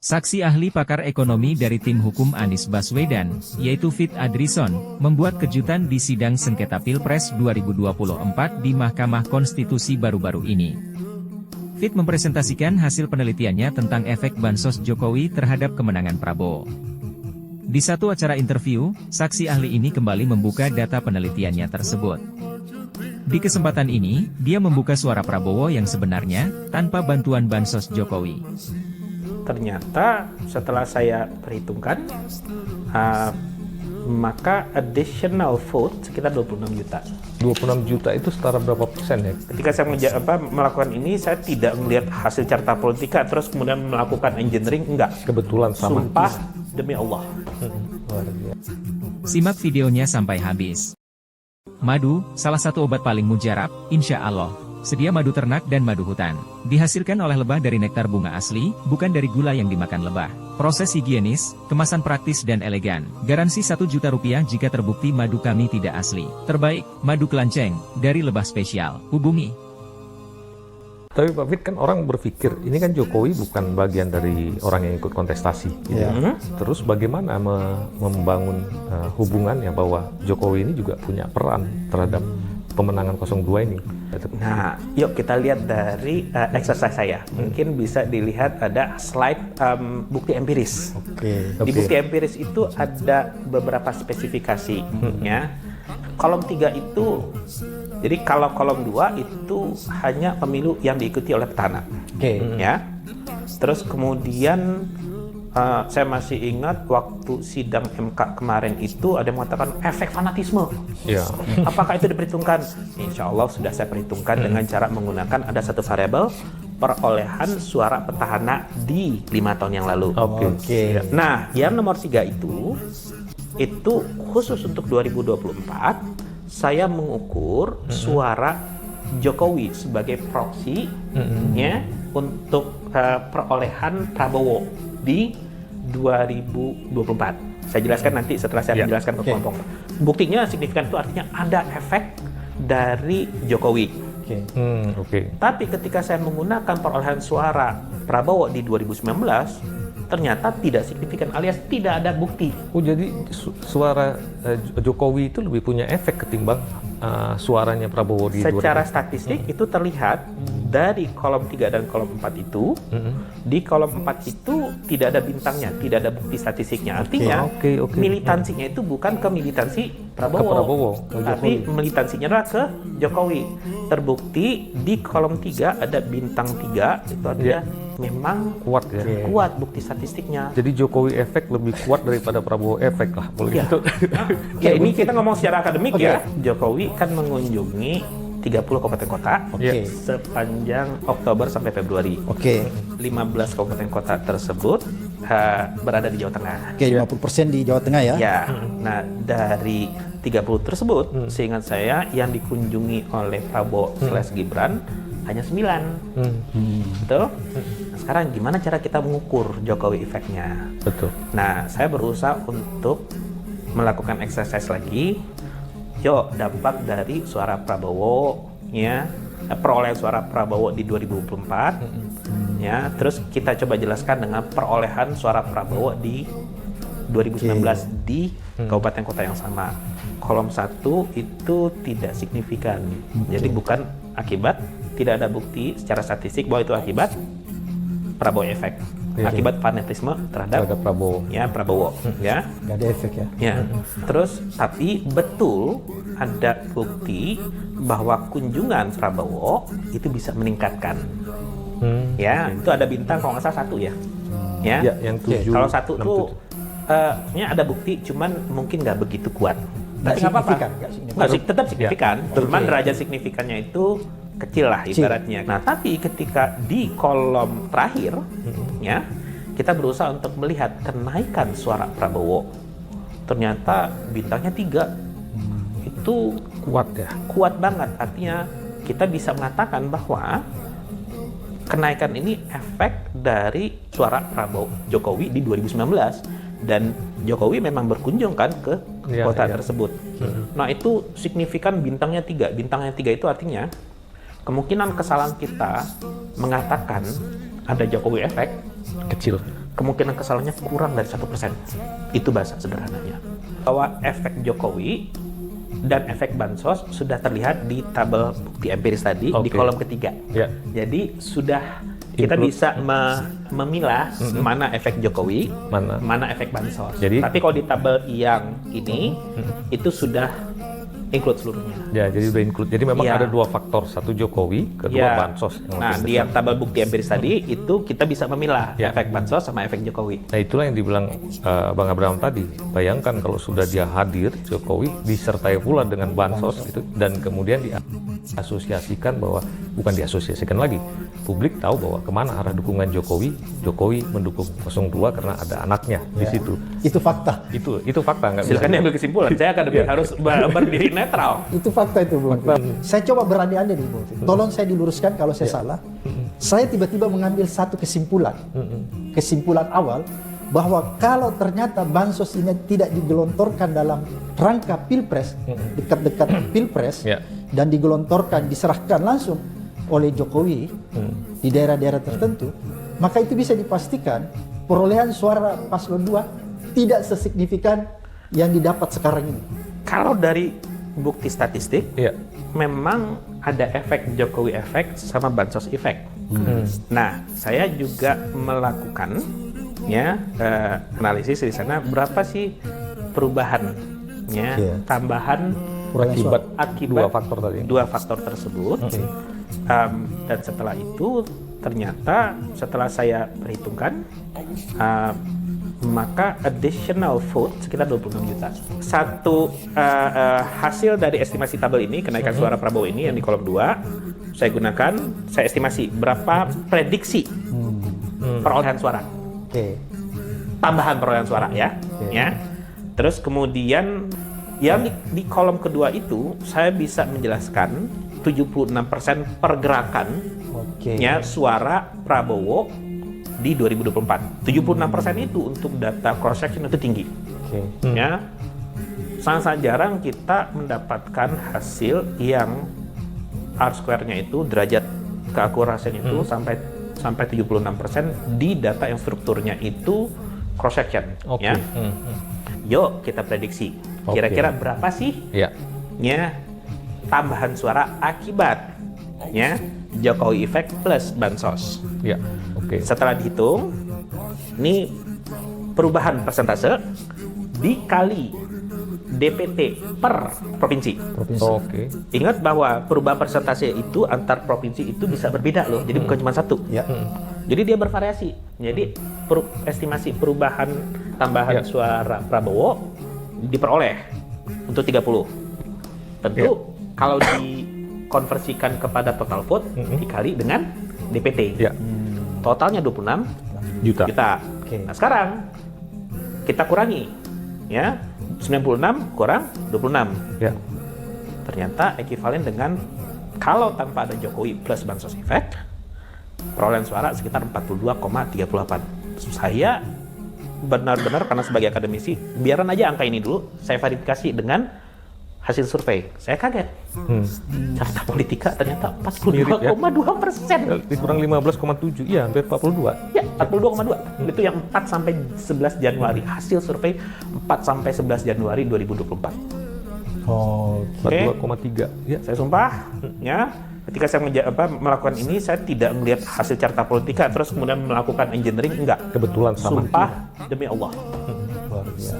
Saksi ahli pakar ekonomi dari tim hukum Anies Baswedan, yaitu Fit Adrison, membuat kejutan di sidang sengketa Pilpres 2024 di Mahkamah Konstitusi baru-baru ini. Fit mempresentasikan hasil penelitiannya tentang efek bansos Jokowi terhadap kemenangan Prabowo. Di satu acara interview, saksi ahli ini kembali membuka data penelitiannya tersebut. Di kesempatan ini, dia membuka suara Prabowo yang sebenarnya, tanpa bantuan bansos Jokowi. Ternyata setelah saya perhitungkan, maka additional vote sekitar 26 juta. 26 juta itu setara berapa persen ya? Ketika saya melakukan ini, saya tidak melihat hasil carta politika, terus kemudian melakukan engineering, enggak. Kebetulan sama. Sumpah demi Allah. Luar biasa. Simak videonya sampai habis. Madu, salah satu obat paling mujarab, insya Allah. Sedia madu ternak dan madu hutan. Dihasilkan oleh lebah dari nektar bunga asli, bukan dari gula yang dimakan lebah. Proses higienis, kemasan praktis dan elegan. Garansi 1 juta rupiah jika terbukti madu kami tidak asli. Terbaik, madu kelanceng, dari lebah spesial. Hubungi. Tapi Pak Fit, kan orang berpikir, ini kan Jokowi bukan bagian dari orang yang ikut kontestasi. Gitu. Ya. Terus bagaimana membangun hubungannya bahwa Jokowi ini juga punya peran terhadap pemenangan 02 ini? Nah, yuk kita lihat dari exercise saya. Mungkin bisa dilihat ada slide bukti empiris. Di bukti empiris itu ada beberapa spesifikasinya. Kolom 3 itu, jadi kalau kolom 2 itu hanya pemilu yang diikuti oleh petahana. Ya. Terus kemudian saya masih ingat waktu sidang MK kemarin itu ada yang mengatakan efek fanatisme. Ya. Apakah itu diperhitungkan? Insya Allah sudah saya perhitungkan dengan cara menggunakan ada satu variabel perolehan suara petahana di 5 tahun yang lalu. Nah, yang nomor 3 itu khusus untuk 2024, saya mengukur suara Jokowi sebagai proxy ya, untuk perolehan Prabowo di 2024. Saya jelaskan nanti setelah saya menjelaskan ke kelompok. Buktinya signifikan itu artinya ada efek dari Jokowi. Tapi ketika saya menggunakan perolehan suara Prabowo di 2019, ternyata tidak signifikan alias tidak ada bukti. Oh, jadi suara Jokowi itu lebih punya efek ketimbang suaranya Prabowo di secara statistik itu terlihat dari kolom 3 dan kolom 4 itu. Di kolom 4 itu tidak ada bintangnya, tidak ada bukti statistiknya. Artinya militansinya itu bukan ke militansi Prabowo, tapi militansinya adalah ke Jokowi. Terbukti di kolom 3 ada bintang 3, itu artinya memang kuat ya. Kuat bukti statistiknya. Jadi Jokowi efek lebih kuat daripada Prabowo efek lah. Gitu. Ya, ini kita ngomong secara akademik ya. Jokowi kan mengunjungi 30 kabupaten kota sepanjang Oktober sampai Februari. 15 kabupaten kota tersebut berada di Jawa Tengah. 50% di Jawa Tengah ya? Ya. Nah, dari 30 tersebut, seingat saya yang dikunjungi oleh Prabowo / Gibran hanya 9. Betul? Nah, sekarang gimana cara kita mengukur Jokowi efeknya? Betul. Nah, saya berusaha untuk melakukan exercise lagi. Yuk, dampak dari suara Prabowo ya, perolehan suara Prabowo di 2024 ya, terus kita coba jelaskan dengan perolehan suara Prabowo di 2019 di kabupaten kota yang sama. Kolom 1 itu tidak signifikan. Jadi bukan akibat, tidak ada bukti secara statistik bahwa itu akibat Prabowo efek. Akibat fanatisme terhadap Prabowo. Ya, Prabowo. Ya. Nggak ada efek ya? Ya. Terus, tapi betul ada bukti bahwa kunjungan Prabowo itu bisa meningkatkan. Ya, itu ada bintang kalau nggak salah 1 ya. Ya. Yang 7. Kalau 1 tuh ada bukti, cuman mungkin nggak begitu kuat. Tapi nggak apa-apa. Tetap signifikan. Cuman derajat signifikannya itu kecil lah ibaratnya. Nah, tapi ketika di kolom terakhir, ya, kita berusaha untuk melihat kenaikan suara Prabowo. Ternyata bintangnya 3. Itu kuat ya. Kuat banget. Artinya kita bisa mengatakan bahwa kenaikan ini efek dari suara Prabowo Jokowi di 2019. Dan Jokowi memang berkunjung kan ke kota tersebut. Nah, itu signifikan bintangnya 3. Bintangnya 3 itu artinya kemungkinan kesalahan kita mengatakan ada Jokowi efek kecil. kemungkinan kesalahannya kurang dari 1%. Itu bahasa sederhananya. Bahwa efek Jokowi dan efek bansos sudah terlihat di tabel bukti empiris tadi di kolom ketiga. Ya. Jadi sudah kita bisa memilah mana efek Jokowi, mana efek bansos. Tapi kalau di tabel yang ini itu sudah include seluruhnya. Ya, jadi udah include. Jadi memang ada dua faktor, satu Jokowi, kedua bansos. Nah, di yang tabel bukti empiris tadi itu kita bisa memilah efek bansos sama efek Jokowi. Nah, itulah yang dibilang Bang Abraham tadi. Bayangkan kalau sudah dia hadir, Jokowi disertai pula dengan bansos gitu, dan kemudian diasosiasikan bahwa bukan diasosiasikan lagi. Publik tahu bahwa kemana arah dukungan Jokowi. Jokowi mendukung 02 karena ada anaknya di situ. Itu fakta. Itu fakta, nggak bisa. Silakan diambil kesimpulan. Saya akan harus berdiri netral. Itu fakta itu, Bung. Saya coba berandai-andai nih, Bung. Tolong saya diluruskan kalau saya salah. Saya tiba-tiba mengambil satu kesimpulan. Kesimpulan awal bahwa kalau ternyata bansos ini tidak digelontorkan dalam rangka pilpres, dekat-dekat pilpres, dan digelontorkan, diserahkan langsung oleh Jokowi di daerah-daerah tertentu, maka itu bisa dipastikan perolehan suara paslon 2 tidak sesignifikan yang didapat sekarang ini. Kalau dari bukti statistik, memang ada efek Jokowi efek sama bansos efek. Nah, saya juga melakukan analisis di sana berapa sih perubahannya, tambahan akibat dua faktor tersebut. Dan setelah itu ternyata setelah saya perhitungkan, maka additional vote sekitar 26 juta. Hasil dari estimasi tabel ini, kenaikan suara Prabowo ini yang di kolom 2, saya estimasi berapa prediksi perolehan suara. Tambahan perolehan suara ya. Terus kemudian yang di kolom kedua itu saya bisa menjelaskan 76% pergerakan suara Prabowo di 2024. 76% itu untuk data cross section itu tinggi. Sangat jarang kita mendapatkan hasil yang R-square-nya itu, derajat keakurasian itu sampai 76% di data yang strukturnya itu cross section. Yuk kita prediksi. Kira-kira berapa sih tambahan suara akibatnya Jokowi efek plus bansos. Setelah dihitung, ini perubahan persentase dikali DPT per provinsi. Ingat bahwa perubahan persentase itu antar provinsi itu bisa berbeda loh. Jadi bukan cuma satu. Jadi dia bervariasi. Jadi estimasi perubahan tambahan suara Prabowo diperoleh untuk 30. Tentu kalau dikonversikan kepada total vote dikali dengan DPT. Totalnya 26 juta. Nah, sekarang kita kurangi 96 kurang 26. Ternyata ekivalen dengan kalau tanpa ada Jokowi plus bansos efek, perolehan suara sekitar 42,38. Saya benar-benar karena sebagai akademisi, biaran aja angka ini dulu, saya verifikasi dengan hasil survei. Saya kaget. Carta Politika ternyata 42,2%. Dikurang 15,7, hampir 42. 42,2. Itu yang 4 sampai 11 Januari. Hasil survei 4 sampai 11 Januari 2024. 42,3. Saya sumpah, ketika saya melakukan ini, saya tidak melihat hasil Carta Politika terus kemudian melakukan engineering, enggak. Kebetulan sama. Sumpah demi Allah. Luar biasa.